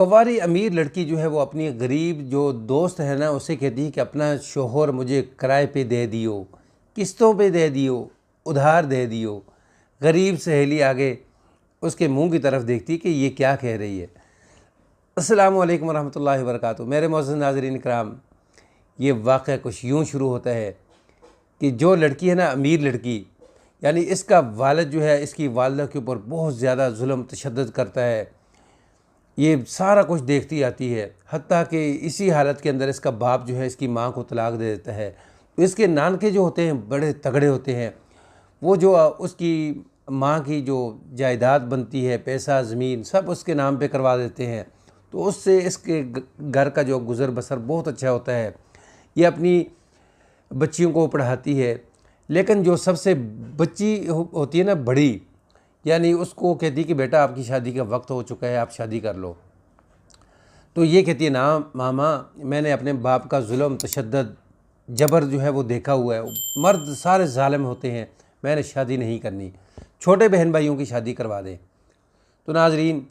हमारी अमीर लड़की जो है वो अपनी गरीब जो दोस्त है ना उससे कहती है कि अपना शोहर मुझे किराए पे दे दियो, किस्तों पे दे दियो, उधार दे दियो। गरीब सहेली आगे उसके मुंह की तरफ देखती कि ये क्या कह रही है। अस्सलामु अलैकुम वरहमतुल्लाहि वबरकातुहू। मेरे मोअज़्ज़ज़ नाज़रीन इकराम, ये वाक़या कुछ यूँ शुरू होता है कि जो लड़की है ना अमीर लड़की, यानी इसका वालिद जो है इसकी वालिदा के ऊपर बहुत ज़्यादा जुल्म तशद्दुद करता है। ये सारा कुछ देखती आती है, हत्ता कि इसी हालत के अंदर इसका बाप जो है इसकी माँ को तलाक दे देता है। तो इसके नानके जो होते हैं बड़े तगड़े होते हैं। वो जो उसकी माँ की जो जायदाद बनती है, पैसा ज़मीन सब उसके नाम पे करवा देते हैं। तो उससे इसके घर का जो गुज़र बसर बहुत अच्छा होता है। ये अपनी बच्चियों को पढ़ाती है। लेकिन जो सबसे बच्ची होती है ना बड़ी, यानी उसको कहती है कि बेटा आपकी शादी का वक्त हो चुका है, आप शादी कर लो। तो ये कहती है ना मामा, मैंने अपने बाप का जुल्म तशद्दुद जबर जो है वो देखा हुआ है, मर्द सारे ज़ालिम होते हैं, मैंने शादी नहीं करनी, छोटे बहन भाइयों की शादी करवा दें। तो नाजरीन,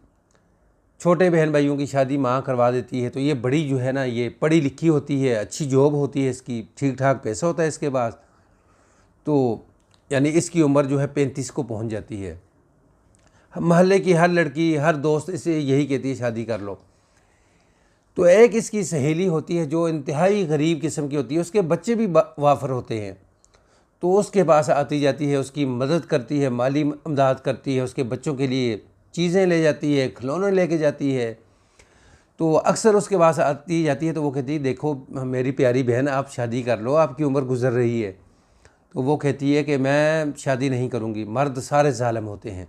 छोटे बहन भाइयों की शादी माँ करवा देती है। तो ये बड़ी जो है ना ये पढ़ी लिखी होती है, अच्छी जॉब होती है इसकी, ठीक ठाक पैसा होता है इसके पास। तो यानी इसकी उम्र जो है 35 को पहुँच जाती है। महल्ले की हर लड़की हर दोस्त इसे यही कहती है शादी कर लो। तो एक इसकी सहेली होती है जो इंतहाई गरीब किस्म की होती है, उसके बच्चे भी वाफर होते हैं। तो उसके पास आती जाती है, उसकी मदद करती है, माली इमदाद करती है, उसके बच्चों के लिए चीज़ें ले जाती है, खिलौने लेके जाती है। तो अक्सर उसके पास आती जाती है तो वो कहती है देखो मेरी प्यारी बहन आप शादी कर लो, आपकी उम्र गुजर रही है। तो वो कहती है कि मैं शादी नहीं करूँगी, मर्द सारे ज़ालिम होते हैं।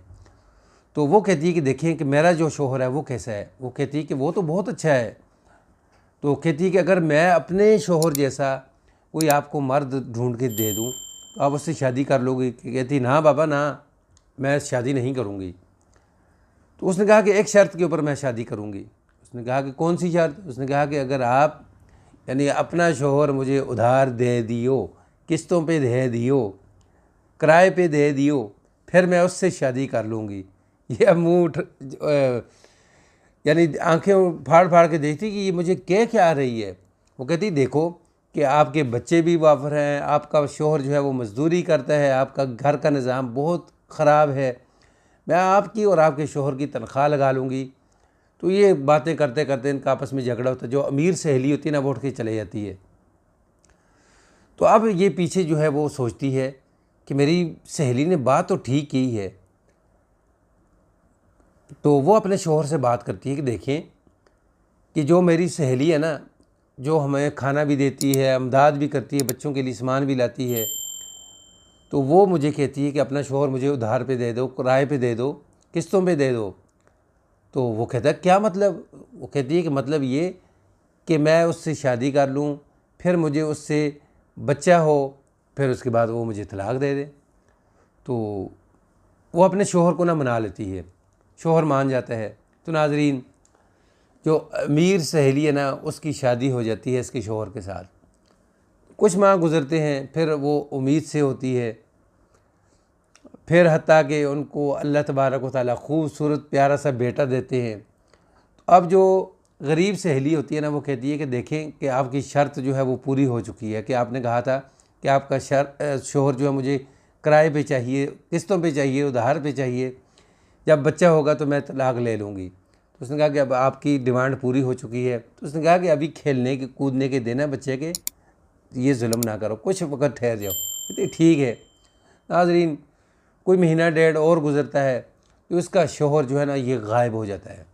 तो वो कहती है कि देखिए कि मेरा जो शोहर है वो कैसा है। वो कहती है कि वो तो बहुत अच्छा है। तो कहती है कि अगर मैं अपने शोहर जैसा कोई आपको मर्द ढूंढ के दे दूं तो आप उससे शादी कर लोगी। कहती ना बाबा ना, मैं शादी नहीं करूंगी। तो उसने कहा कि एक शर्त के ऊपर मैं शादी करूंगी। उसने कहा कि कौन सी शर्त? उसने कहा कि अगर आप यानी अपना शोहर मुझे उधार दे दियो, किस्तों पे दे दियो, किराए पे दे दियो, फिर मैं उससे शादी कर लूँगी। ये मुँह यानी आंखें फाड़ फाड़ के देखती कि ये मुझे क्या आ रही है। वो कहती देखो कि आपके बच्चे भी वाफर हैं, आपका शोहर जो है वो मज़दूरी करता है, आपका घर का निज़ाम बहुत ख़राब है, मैं आपकी और आपके शोहर की तनख्वाह लगा लूँगी। तो ये बातें करते करते इनका आपस में झगड़ा होता है। जो अमीर सहेली होती है ना वो उठ के चले जाती है। तो अब ये पीछे जो है वो सोचती है कि मेरी सहेली ने बात तो ठीक की है। तो वो अपने शोहर से बात करती है कि देखें कि जो मेरी सहेली है ना, जो हमें खाना भी देती है, अमदाद भी करती है, बच्चों के लिए सामान भी लाती है, तो वो मुझे कहती है कि अपना शोहर मुझे उधार पे दे दो, किराए पे दे दो, किस्तों पे दे दो। तो वो कहता है क्या मतलब? वो कहती है कि मतलब ये कि मैं उससे शादी कर लूँ, फिर मुझे उससे बच्चा हो, फिर उसके बाद वो मुझे तलाक दे दे। तो वो अपने शोहर को ना मना लेती है, शोहर मान जाता है। तो नाजरीन, जो अमीर सहेली है ना उसकी शादी हो जाती है इसके शोहर के साथ। कुछ माह गुज़रते हैं, फिर वो उम्मीद से होती है, फिर हत्ता कि उनको अल्लाह तबारक व तआला खूबसूरत प्यारा सा बेटा देते हैं। अब जो गरीब सहेली होती है ना वो कहती है कि देखें कि आपकी शर्त जो है वो पूरी हो चुकी है कि आपने कहा था कि आपका शोहर जो है मुझे किराए पे चाहिए, किस्तों पे चाहिए, उधार पे चाहिए, जब बच्चा होगा तो मैं तलाक ले लूँगी। तो उसने कहा कि अब आपकी डिमांड पूरी हो चुकी है। तो उसने कहा कि अभी खेलने के कूदने के देना बच्चे के, ये जुल्म ना करो, कुछ वक्त ठहर जाओ। कहते ठीक है। नाजरीन, कोई महीना डेढ़ और गुजरता है तो इसका शोहर जो है ना ये गायब हो जाता है।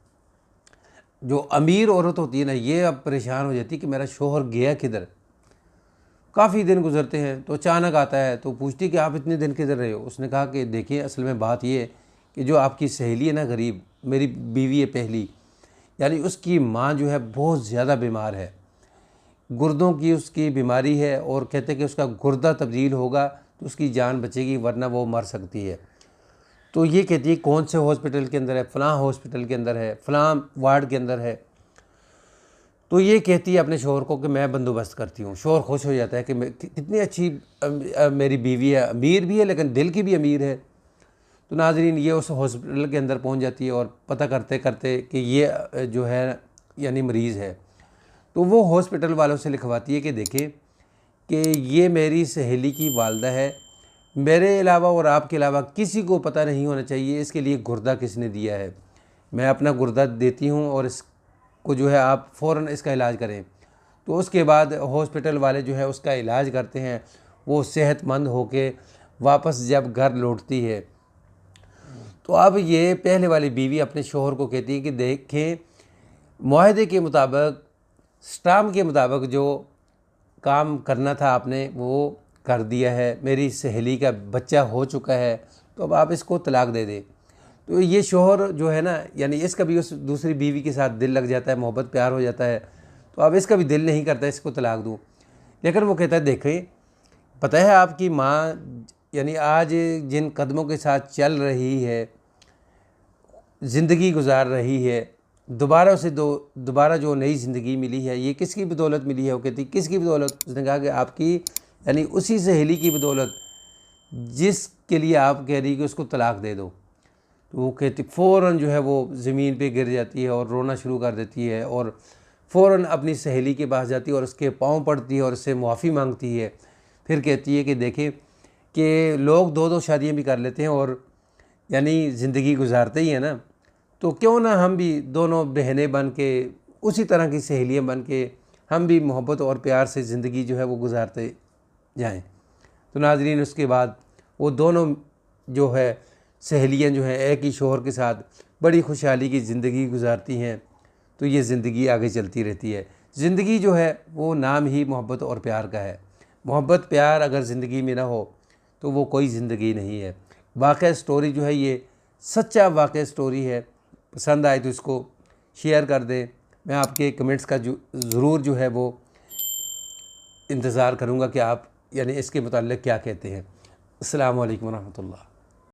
जो अमीर औरत होती है ना ये अब परेशान हो जाती है कि मेरा शोहर गया किधर। काफ़ी दिन गुजरते हैं तो अचानक आता है। तो पूछती कि आप इतने दिन किधर रहे हो? उसने कहा कि देखिए असल में बात ये है कि जो आपकी सहेली है ना गरीब, मेरी बीवी है पहली, यानी उसकी माँ जो है बहुत ज़्यादा बीमार है, गुर्दों की उसकी बीमारी है, और कहते हैं कि उसका गुर्दा तब्दील होगा तो उसकी जान बचेगी वरना वो मर सकती है। तो ये कहती है कौन से हॉस्पिटल के अंदर है? फ़लाँ हॉस्पिटल के अंदर है, फ़लाँ वार्ड के अंदर है। तो ये कहती है अपने शोहर को कि मैं बंदोबस्त करती हूँ। शोहर खुश हो जाता है कि कितनी अच्छी मेरी बीवी है, अमीर भी है लेकिन दिल की भी अमीर है। तो नाज़रीन ये उस हॉस्पिटल के अंदर पहुंच जाती है और पता करते करते कि ये जो है यानी मरीज़ है, तो वो हॉस्पिटल वालों से लिखवाती है कि देखें कि ये मेरी सहेली की वालदा है, मेरे अलावा और आपके अलावा किसी को पता नहीं होना चाहिए इसके लिए गुर्दा किसने दिया है। मैं अपना गुर्दा देती हूँ और इसको जो है आप फ़ौरन इसका इलाज करें। तो उसके बाद हॉस्पिटल वाले जो है उसका इलाज करते हैं। वो सेहतमंद होके वापस जब घर लौटती है तो अब ये पहले वाली बीवी अपने शोहर को कहती है कि देखें, मुआहदे के मुताबिक, स्टाम्प के मुताबिक जो काम करना था आपने वो कर दिया है, मेरी सहेली का बच्चा हो चुका है, तो अब आप इसको तलाक दे दें। तो ये शोहर जो है ना, यानी इसका भी उस दूसरी बीवी के साथ दिल लग जाता है, मोहब्बत प्यार हो जाता है, तो अब इसका भी दिल नहीं करता इसको तलाक दूँ। लेकिन वो कहता है देखें, पता है आपकी माँ यानी आज जिन कदमों के साथ चल रही है, ज़िंदगी गुजार रही है, दोबारा जो नई ज़िंदगी मिली है ये किसकी बदौलत मिली है। वो कहती किसकी बदौलत। उसने कहा कि आपकी यानी उसी सहेली की बदौलत जिसके लिए आप कह रही कि उसको तलाक दे दो। तो वो कहती फ़ौरन जो है वो ज़मीन पे गिर जाती है और रोना शुरू कर देती है और फ़ौरन अपनी सहेली के पास जाती है और उसके पाँव पड़ती है और उससे माफ़ी मांगती है। फिर कहती है कि देखें कि लोग दो दो शादियाँ भी कर लेते हैं और यानी ज़िंदगी गुजारते ही हैं ना, तो क्यों ना हम भी दोनों बहनें बन के, उसी तरह की सहेलियाँ बन के हम भी मोहब्बत और प्यार से ज़िंदगी जो है वो गुजारते जाएं। तो नाज़रीन उसके बाद वो दोनों जो है सहेलियाँ जो हैं एक ही शोहर के साथ बड़ी खुशहाली की ज़िंदगी गुजारती हैं। तो ये ज़िंदगी आगे चलती रहती है। ज़िंदगी जो है वो नाम ही मोहब्बत और प्यार का है। मोहब्बत प्यार अगर ज़िंदगी में ना हो तो वो कोई ज़िंदगी नहीं है। वाक़ई स्टोरी जो है ये सच्चा वाक़ई स्टोरी है। पसंद आए तो इसको शेयर कर दें। मैं आपके कमेंट्स का ज़रूर जो है वो इंतज़ार करूँगा कि आप यानी इसके मुताल्लिक़ क्या कहते हैं। अस्सलामु अलैकुम व रहमतुल्लाह।